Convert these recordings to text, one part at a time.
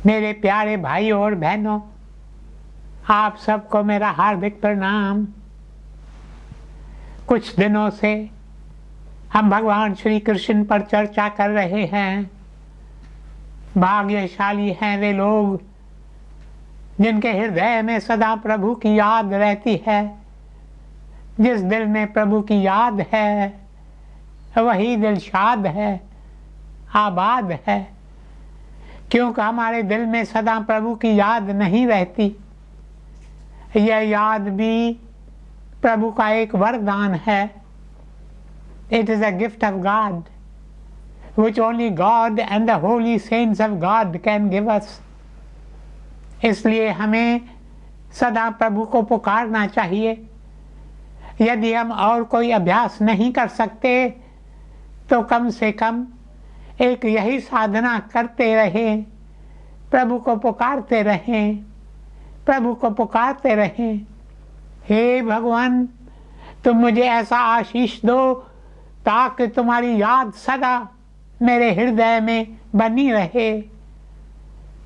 मेरे प्यारे भाइयों और बहनों, आप सबको मेरा हार्दिक प्रणाम। कुछ दिनों से हम भगवान श्री कृष्ण पर चर्चा कर रहे हैं। भाग्यशाली हैं वे लोग जिनके हृदय में सदा प्रभु की याद रहती है। जिस दिल में प्रभु की याद है वही दिल शाद है, आबाद है। क्योंकि हमारे दिल में सदा प्रभु की याद नहीं रहती। यह याद भी प्रभु का एक वरदान है। It is a gift of God, which only God and the holy saints of God can give us. इसलिए हमें सदा प्रभु को पुकारना चाहिए। यदि हम और कोई अभ्यास नहीं कर सकते तो कम से कम एक यही साधना करते रहें, प्रभु को पुकारते रहें, प्रभु को पुकारते रहें। हे भगवान, तुम मुझे ऐसा आशीष दो ताकि तुम्हारी याद सदा मेरे हृदय में बनी रहे।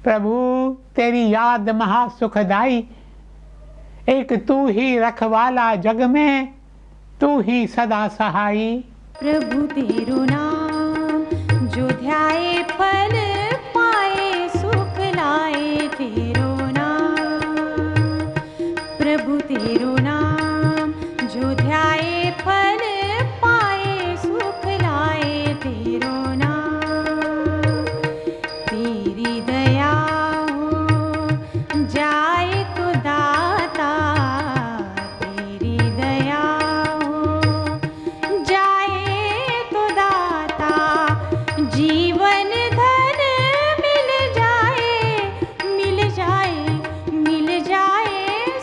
प्रभु, तेरी याद महासुखदाई, एक तू ही रखवाला जग में, तू ही सदा सहाई। प्रभु तेरो नाम जो ध्याए फल पाए, सुख लाए तेरो नाम। प्रभु तेरो नाम जो ध्याए फल पाए, सुख लाए तेरो नाम। तेरी दया हो जाए तो दाता, तेरी दया हो जाए तो दाता। जीवन धन मिल जाए, मिल जाए, मिल जाए,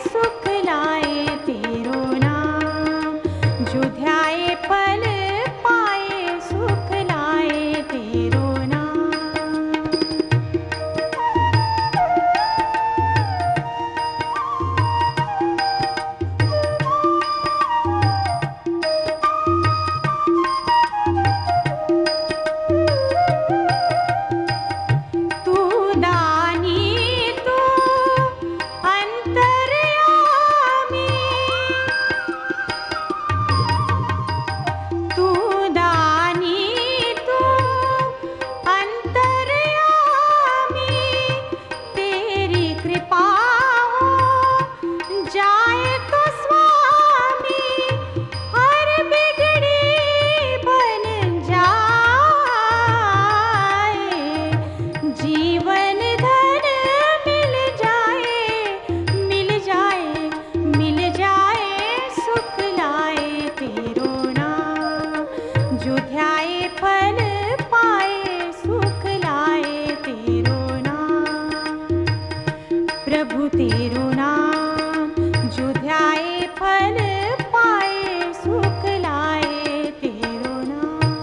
सुख लाए तेरो नाम जो ध्याए फल पाए, सुख लाए तेरो नाम। तू दानी तू अंतर्यामी, तू दानी तू अंतर्यामी। तेरी कृपा हो जाए तो स्वामी, हर बिगड़ी बन जाए। जीवन धन मिल जाए, मिल जाए, मिल जाए, सुख लाए तेरो नाम जो ध्याए फल पाए, सुख लाए तेरो नाम। प्रभु तेरो नाम जो ध्याए फल पाए, सुख लाए तेरो नाम।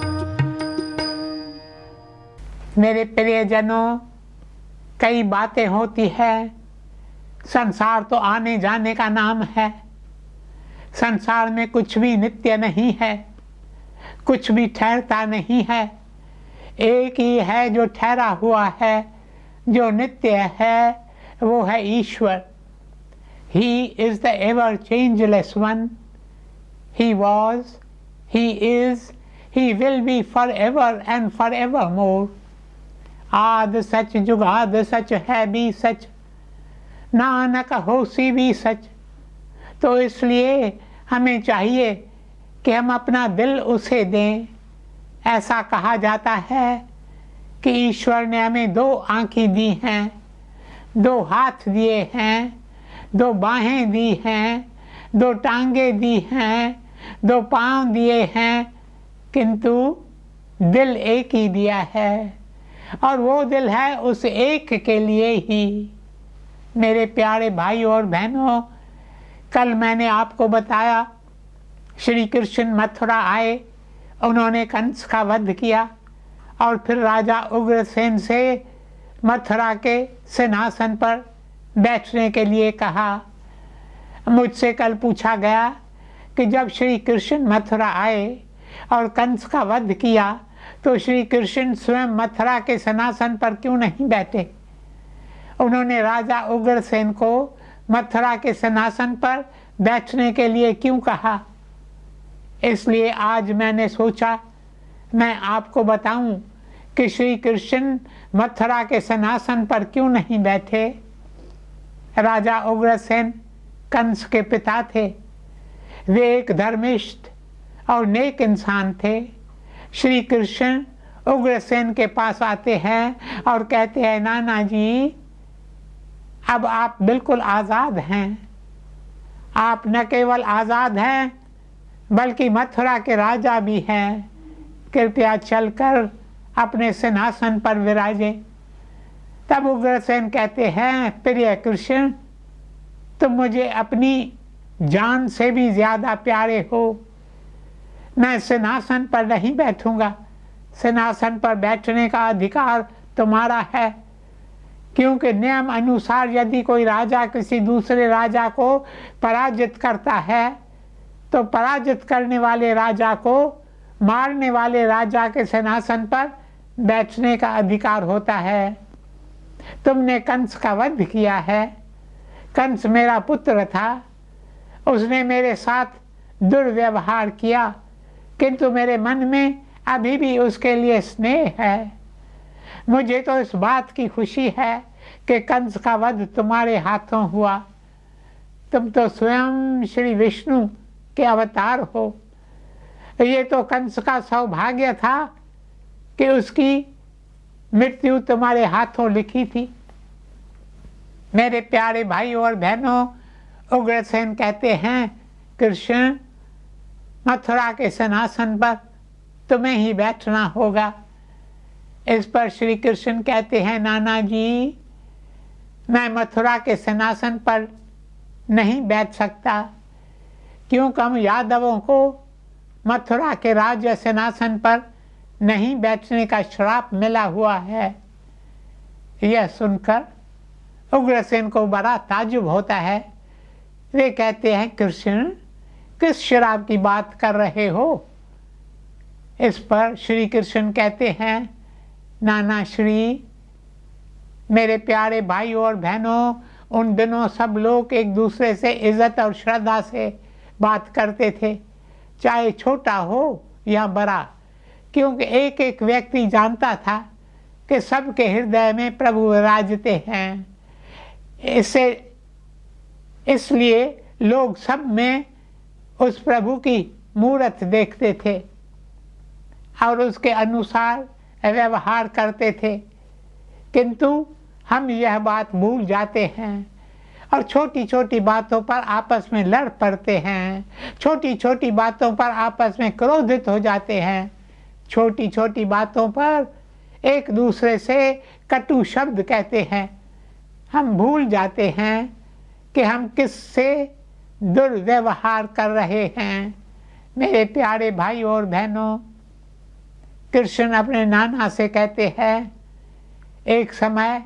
मेरे प्रियजनों, कई बातें होती है। संसार तो आने जाने का नाम है। संसार में कुछ भी नित्य नहीं है, कुछ भी ठहरता नहीं है। एक ही है जो ठहरा हुआ है, जो नित्य है, वो है ईश्वर। He is the ever changeless one. He was, he is, he will be forever and forevermore. आद सच जुगाद सच है भी सच, नानक होसी भी सच। तो इसलिए हमें चाहिए कि हम अपना दिल उसे दें। ऐसा कहा जाता है कि ईश्वर ने हमें दो आँखें दी हैं, दो हाथ दिए हैं, दो बाहें दी हैं, दो टांगें दी हैं, दो पाँव दिए हैं, किंतु दिल एक ही दिया है। और वो दिल है उस एक के लिए ही। मेरे प्यारे भाइयों और बहनों, कल मैंने आपको बताया श्री कृष्ण मथुरा आए, उन्होंने कंस का वध किया और फिर राजा उग्रसेन से मथुरा के सिंहासन पर बैठने के लिए कहा। मुझसे कल पूछा गया कि जब श्री कृष्ण मथुरा आए और कंस का वध किया तो श्री कृष्ण स्वयं मथुरा के सिंहासन पर क्यों नहीं बैठे? उन्होंने राजा उग्रसेन को मथुरा के सिंहासन पर बैठने के लिए क्यों कहा? इसलिए आज मैंने सोचा मैं आपको बताऊं कि श्री कृष्ण मथुरा के सिंहासन पर क्यों नहीं बैठे। राजा उग्रसेन कंस के पिता थे। वे एक धर्मिष्ठ और नेक इंसान थे। श्री कृष्ण उग्रसेन के पास आते हैं और कहते हैं, नाना जी अब आप बिल्कुल आज़ाद हैं। आप न केवल आज़ाद हैं बल्कि मथुरा के राजा भी हैं। कृपया चलकर अपने सिंहासन पर विराजे। तब उग्रसेन कहते हैं, प्रिय कृष्ण तुम मुझे अपनी जान से भी ज़्यादा प्यारे हो। मैं सिंहासन पर नहीं बैठूंगा। सिंहासन पर बैठने का अधिकार तुम्हारा है, क्योंकि नियम अनुसार यदि कोई राजा किसी दूसरे राजा को पराजित करता है तो पराजित करने वाले राजा को मारने वाले राजा के सिंहासन पर बैठने का अधिकार होता है। तुमने कंस का वध किया है। कंस मेरा पुत्र था। उसने मेरे साथ दुर्व्यवहार किया, किंतु मेरे मन में अभी भी उसके लिए स्नेह है। मुझे तो इस बात की खुशी है कि कंस का वध तुम्हारे हाथों हुआ। तुम तो स्वयं श्री विष्णु के अवतार हो। ये तो कंस का सौभाग्य था कि उसकी मृत्यु तुम्हारे हाथों लिखी थी। मेरे प्यारे भाई और बहनों, उग्रसेन कहते हैं, कृष्ण मथुरा के सिंहासन पर तुम्हें ही बैठना होगा। इस पर श्री कृष्ण कहते हैं, नाना जी मैं मथुरा के सिंहासन पर नहीं बैठ सकता, क्योंकि हम यादवों को मथुरा के राज्य सिंहासन पर नहीं बैठने का श्राप मिला हुआ है। यह सुनकर उग्रसेन को बड़ा ताज्जुब होता है। वे कहते हैं, कृष्ण किस श्राप की बात कर रहे हो? इस पर श्री कृष्ण कहते हैं, नाना श्री मेरे प्यारे भाई और बहनों, उन दिनों सब लोग एक दूसरे से इज्जत और श्रद्धा से बात करते थे, चाहे छोटा हो या बड़ा, क्योंकि एक एक व्यक्ति जानता था कि सबके हृदय में प्रभु विराजते हैं। इसलिए लोग सब में उस प्रभु की मूरत देखते थे और उसके अनुसार व्यवहार करते थे, किंतु हम यह बात भूल जाते हैं और छोटी छोटी बातों पर आपस में लड़ पड़ते हैं। छोटी छोटी बातों पर आपस में क्रोधित हो जाते हैं। छोटी छोटी बातों पर एक दूसरे से कटु शब्द कहते हैं। हम भूल जाते हैं कि हम किससे दुर्व्यवहार कर रहे हैं। मेरे प्यारे भाई और बहनों, कृष्ण अपने नाना से कहते हैं, एक समय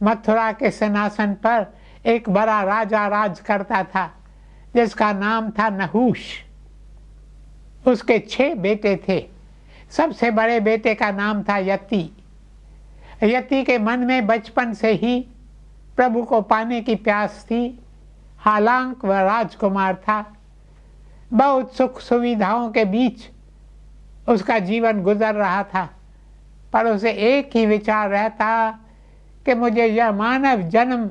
मथुरा के सिंहासन पर एक बड़ा राजा राज करता था जिसका नाम था नहुष। उसके 6 बेटे थे। सबसे बड़े बेटे का नाम था यति। यति के मन में बचपन से ही प्रभु को पाने की प्यास थी। हालांकि वह राजकुमार था। बहुत सुख सुविधाओं के बीच उसका जीवन गुजर रहा था, पर उसे एक ही विचार रहता कि मुझे यह मानव जन्म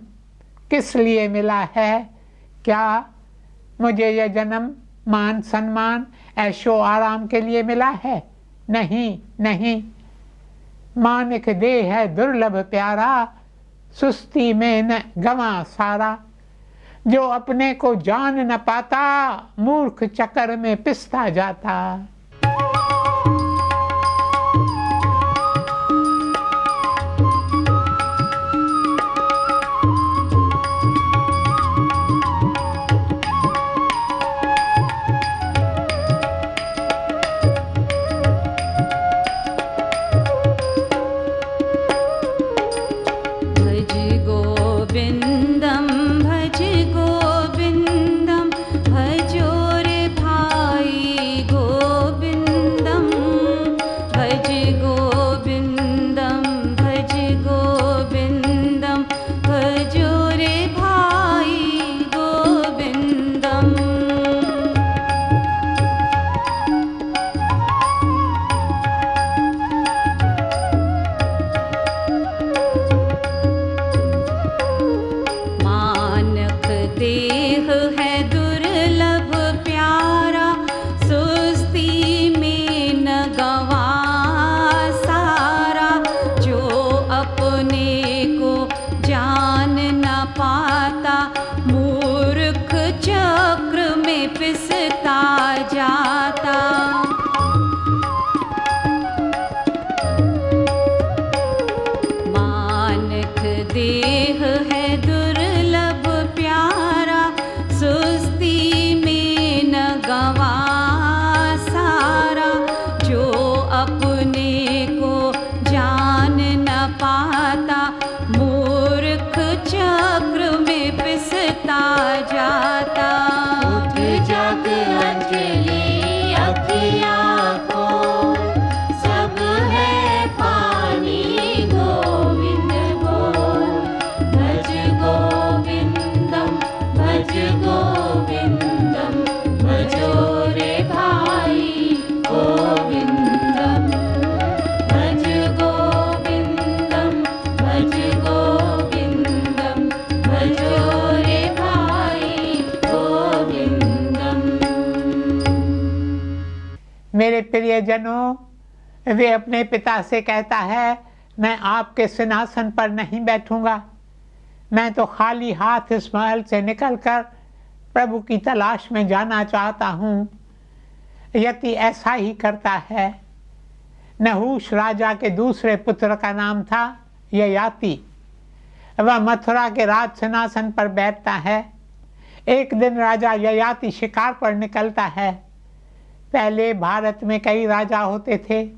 किस लिए मिला है। क्या मुझे यह जन्म मान सम्मान ऐशो आराम के लिए मिला है? नहीं नहीं। मानिक देह है दुर्लभ प्यारा, सुस्ती में न गवा सारा। जो अपने को जान न पाता, मूर्ख चक्कर में पिसता जाता। भजो रे भाई गोविंदम। देह है दुर्लभ प्यारा, सुस्ती में न गवा सारा। जो अपने को जान न पाता, मूर्ख चक्र में पिसता जाता। मानक देह है दुर्लभ प्यारा, सुस्ती में न गवा सारा। जो अपने को जान न पाता, मूर्ख चक्र में पिसता जाता। उठ जग अंजलि अखियाँ खोल, सब है पानी गोविंद बोल। भज गोविंदम भज गोविंदम, भजो रे भाई गोविंदम। भज गोविंदम भज गोविंदम, भजो रे भाई गोविंदम। मेरे प्रियजनों, वे अपने पिता से कहता है, मैं आपके सिंहासन पर नहीं बैठूंगा, मैं तो खाली हाथ इस महल से निकलकर प्रभु की तलाश में जाना चाहता हूँ। यति ऐसा ही करता है। नहूश राजा के दूसरे पुत्र का नाम था ययाति। वह मथुरा के राज सिंहासन पर बैठता है। एक दिन राजा ययाति शिकार पर निकलता है। पहले भारत में कई राजा होते थे,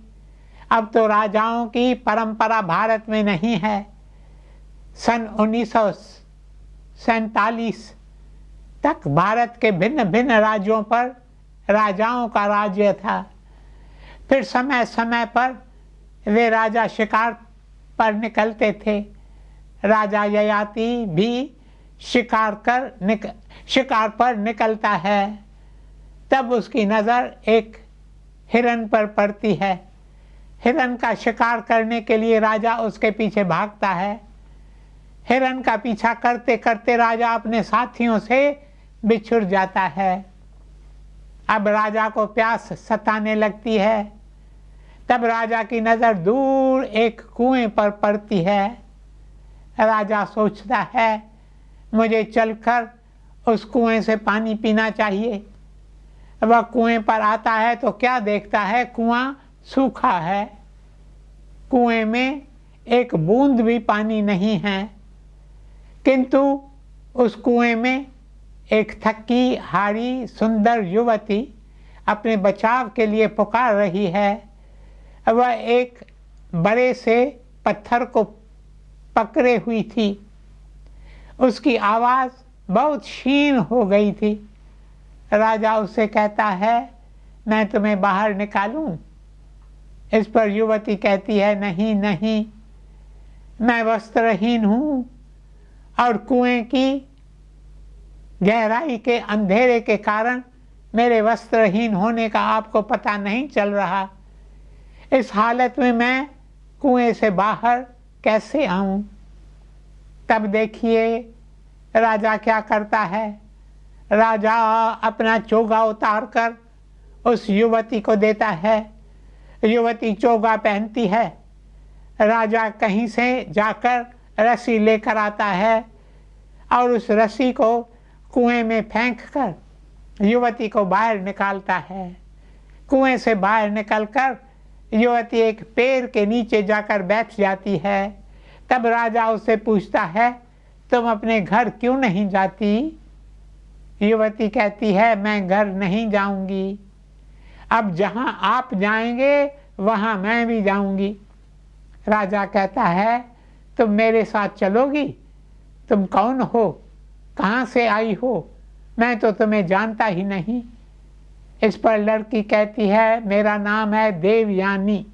अब तो राजाओं की परंपरा भारत में नहीं है। सन 1947 तक भारत के भिन्न भिन्न राज्यों पर राजाओं का राज्य था। फिर समय समय पर वे राजा शिकार पर निकलते थे। राजा ययाति भी शिकार पर निकलता है। तब उसकी नज़र एक हिरन पर पड़ती है। हिरन का शिकार करने के लिए राजा उसके पीछे भागता है। हिरन का पीछा करते करते राजा अपने साथियों से बिछुड़ जाता है। अब राजा को प्यास सताने लगती है। तब राजा की नज़र दूर एक कुएं पर पड़ती है। राजा सोचता है, मुझे चलकर उस कुएं से पानी पीना चाहिए। वह कुएं पर आता है तो क्या देखता है, कुआं सूखा है। कुएं में एक बूंद भी पानी नहीं है। किंतु उस कुएं में एक थकी हारी सुंदर युवती अपने बचाव के लिए पुकार रही है। वह एक बड़े से पत्थर को पकड़े हुई थी। उसकी आवाज़ बहुत क्षीण हो गई थी। राजा उससे कहता है, मैं तुम्हें बाहर निकालूं? इस पर युवती कहती है, नहीं नहीं, मैं वस्त्रहीन हूँ और कुएं की गहराई के अंधेरे के कारण मेरे वस्त्रहीन होने का आपको पता नहीं चल रहा। इस हालत में मैं कुएं से बाहर कैसे आऊं? तब देखिए राजा क्या करता है। राजा अपना चोगा उतारकर उस युवती को देता है। युवती चोगा पहनती है। राजा कहीं से जाकर रस्सी लेकर आता है और उस रस्सी को कुएं में फेंककर युवती को बाहर निकालता है। कुएं से बाहर निकलकर युवती एक पेड़ के नीचे जाकर बैठ जाती है। तब राजा उससे पूछता है, तुम अपने घर क्यों नहीं जाती? युवती कहती है, मैं घर नहीं जाऊंगी। अब जहां आप जाएंगे वहां मैं भी जाऊंगी। राजा कहता है, तुम मेरे साथ चलोगी? तुम कौन हो? कहाँ से आई हो? मैं तो तुम्हें जानता ही नहीं। इस पर लड़की कहती है, मेरा नाम है देवयानी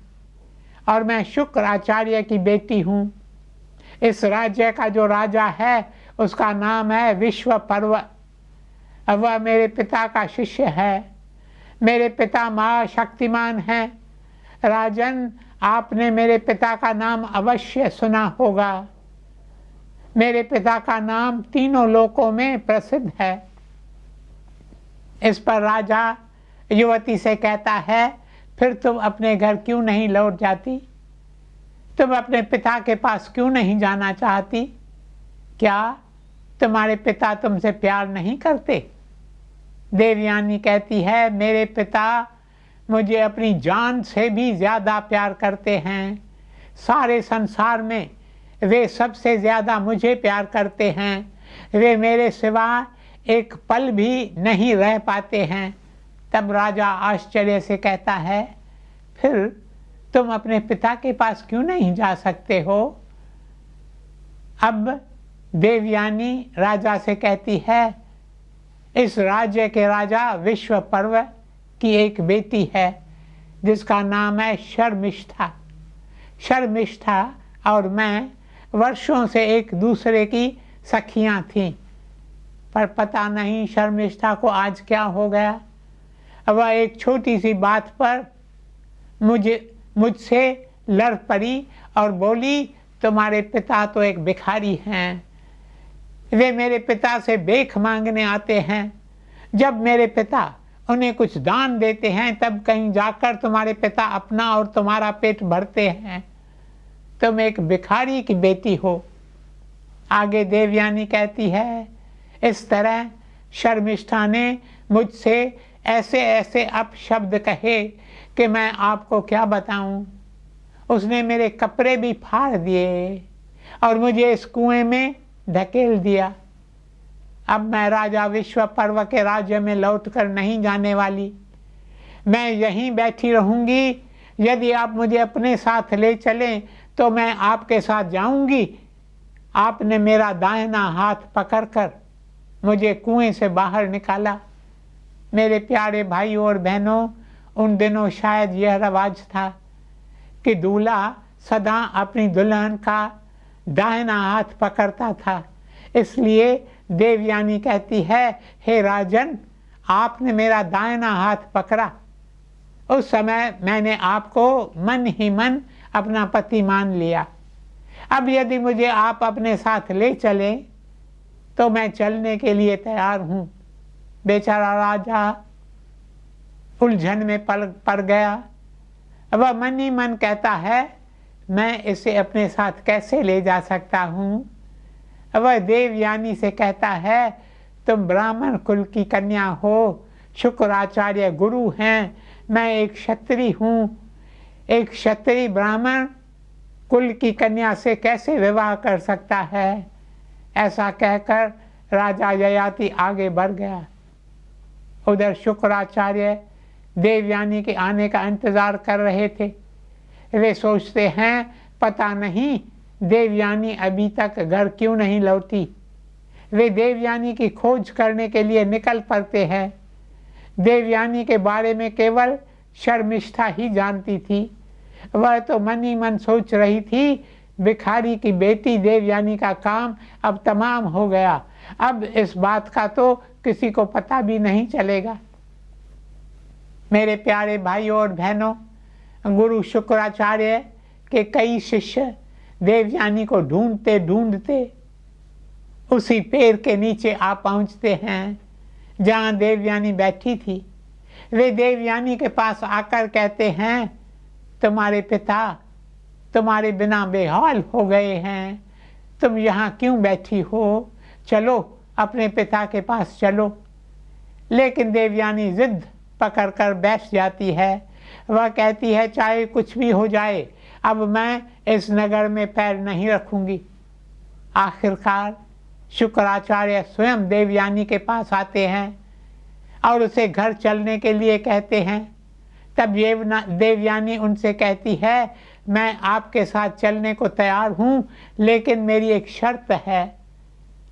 और मैं शुक्र आचार्य की बेटी हूँ। इस राज्य का जो राजा है उसका नाम है विश्वपर्व। वह मेरे पिता का शिष्य है। मेरे पिता महाशक्तिमान हैं। राजन, आपने मेरे पिता का नाम अवश्य सुना होगा। मेरे पिता का नाम तीनों लोकों में प्रसिद्ध है। इस पर राजा युवती से कहता है, फिर तुम अपने घर क्यों नहीं लौट जाती? तुम अपने पिता के पास क्यों नहीं जाना चाहती? क्या तुम्हारे पिता तुमसे प्यार नहीं करते? देवयानी कहती है, मेरे पिता मुझे अपनी जान से भी ज़्यादा प्यार करते हैं। सारे संसार में वे सबसे ज़्यादा मुझे प्यार करते हैं। वे मेरे सिवा एक पल भी नहीं रह पाते हैं। तब राजा आश्चर्य से कहता है, फिर तुम अपने पिता के पास क्यों नहीं जा सकते हो? अब देवयानी राजा से कहती है, इस राज्य के राजा विश्व पर्व की एक बेटी है जिसका नाम है शर्मिष्ठा। शर्मिष्ठा और मैं वर्षों से एक दूसरे की सखियां थीं, पर पता नहीं शर्मिष्ठा को आज क्या हो गया। वह एक छोटी सी बात पर मुझसे लड़ पड़ी और बोली, तुम्हारे पिता तो एक भिखारी हैं। वे मेरे पिता से भीख मांगने आते हैं। जब मेरे पिता उन्हें कुछ दान देते हैं तब कहीं जाकर तुम्हारे पिता अपना और तुम्हारा पेट भरते हैं। तुम एक भिखारी की बेटी हो। आगे देवयानी कहती है, इस तरह शर्मिष्ठा ने मुझसे ऐसे ऐसे अपशब्द कहे कि मैं आपको क्या बताऊं। उसने मेरे कपड़े भी फाड़ दिए और मुझे इस कुएं में धकेल दिया। अब मैं राजा विश्व पर्व के राज्य में लौटकर नहीं जाने वाली। मैं यहीं बैठी रहूंगी। यदि आप मुझे अपने साथ ले चलें तो मैं आपके साथ जाऊंगी। आपने मेरा दाहिना हाथ पकड़कर मुझे कुएं से बाहर निकाला। मेरे प्यारे भाइयों और बहनों, उन दिनों शायद यह रवाज था कि दूल्हा सदा अपनी दुल्हन का दाहिना हाथ पकड़ता था। इसलिए देवयानी कहती है, हे राजन, आपने मेरा दाहिना हाथ पकड़ा। उस समय मैंने आपको मन ही मन अपना पति मान लिया। अब यदि मुझे आप अपने साथ ले चलें तो मैं चलने के लिए तैयार हूँ। बेचारा राजा उलझन में पड़ गया। वह मन ही मन कहता है, मैं इसे अपने साथ कैसे ले जा सकता हूँ। वह देवयानी से कहता है, तुम ब्राह्मण कुल की कन्या हो, शुक्राचार्य गुरु हैं, मैं एक क्षत्रिय हूँ। एक क्षत्रिय ब्राह्मण कुल की कन्या से कैसे विवाह कर सकता है? ऐसा कहकर राजा ययाति आगे बढ़ गया। उधर शुक्राचार्य देवयानी के आने का इंतजार कर रहे थे। वे सोचते हैं, पता नहीं देवयानी अभी तक घर क्यों नहीं लौटी। वे देवयानी की खोज करने के लिए निकल पड़ते हैं। देवयानी के बारे में केवल शर्मिष्ठा ही जानती थी। वह तो मन ही मन सोच रही थी, भिखारी की बेटी देवयानी का काम अब तमाम हो गया। अब इस बात का तो किसी को पता भी नहीं चलेगा। मेरे प्यारे भाइयों और बहनों, गुरु शुक्राचार्य के कई शिष्य देवयानी को ढूंढते ढूंढते उसी पेड़ के नीचे आ पहुंचते हैं जहां देवयानी बैठी थी। वे देवयानी के पास आकर कहते हैं, तुम्हारे पिता तुम्हारे बिना बेहाल हो गए हैं। तुम यहाँ क्यों बैठी हो? चलो अपने पिता के पास चलो। लेकिन देवयानी जिद पकड़कर बैठ जाती है। वह कहती है, चाहे कुछ भी हो जाए, अब मैं इस नगर में पैर नहीं रखूंगी। आखिरकार शुक्राचार्य स्वयं देवयानी के पास आते हैं और उसे घर चलने के लिए कहते हैं। तब देवयानी उनसे कहती है, मैं आपके साथ चलने को तैयार हूँ, लेकिन मेरी एक शर्त है।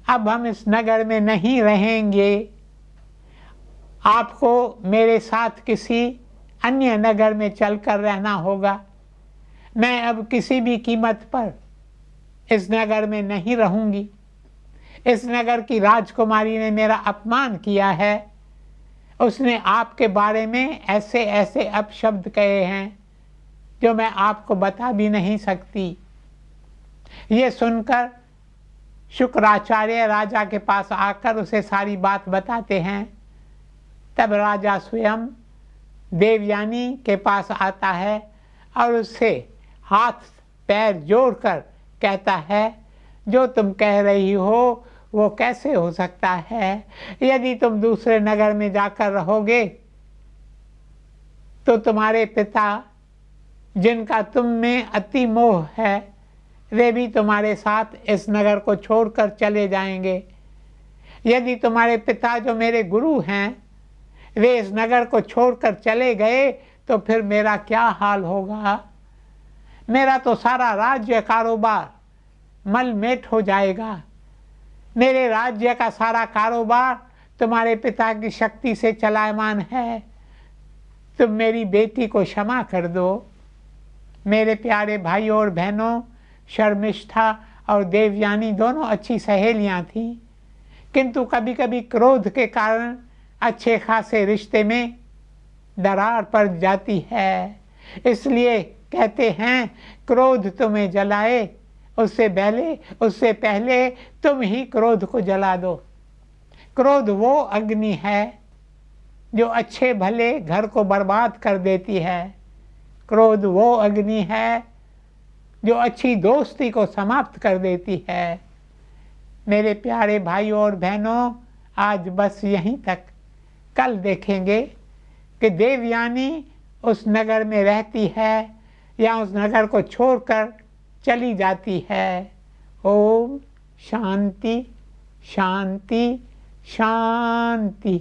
अब हम इस नगर में नहीं रहेंगे। आपको मेरे साथ किसी अन्य नगर में चलकर रहना होगा। मैं अब किसी भी कीमत पर इस नगर में नहीं रहूंगी। इस नगर की राजकुमारी ने मेरा अपमान किया है। उसने आपके बारे में ऐसे ऐसे अपशब्द कहे हैं जो मैं आपको बता भी नहीं सकती। ये सुनकर शुक्राचार्य राजा के पास आकर उसे सारी बात बताते हैं। तब राजा स्वयं देवयानी के पास आता है और उससे हाथ पैर जोड़कर कहता है, जो तुम कह रही हो वो कैसे हो सकता है? यदि तुम दूसरे नगर में जाकर रहोगे तो तुम्हारे पिता, जिनका तुम में अति मोह है, वे भी तुम्हारे साथ इस नगर को छोड़कर चले जाएंगे। यदि तुम्हारे पिता, जो मेरे गुरु हैं, वे इस नगर को छोड़कर चले गए तो फिर मेरा क्या हाल होगा? मेरा तो सारा राज्य कारोबार मलमेट हो जाएगा। मेरे राज्य का सारा कारोबार तुम्हारे पिता की शक्ति से चलायमान है। तुम मेरी बेटी को क्षमा कर दो। मेरे प्यारे भाइयों और बहनों, शर्मिष्ठा और देवयानी दोनों अच्छी सहेलियां थीं, किंतु कभी कभी क्रोध के कारण अच्छे खासे रिश्ते में दरार पड़ जाती है। इसलिए कहते हैं, क्रोध तुम्हें जलाए उससे पहले तुम ही क्रोध को जला दो। क्रोध वो अग्नि है जो अच्छे भले घर को बर्बाद कर देती है। क्रोध वो अग्नि है जो अच्छी दोस्ती को समाप्त कर देती है। मेरे प्यारे भाइयों और बहनों, आज बस यहीं तक। कल देखेंगे कि देवयानी उस नगर में रहती है या उस नगर को छोड़कर चली जाती है। ओम शांति शांति शांति।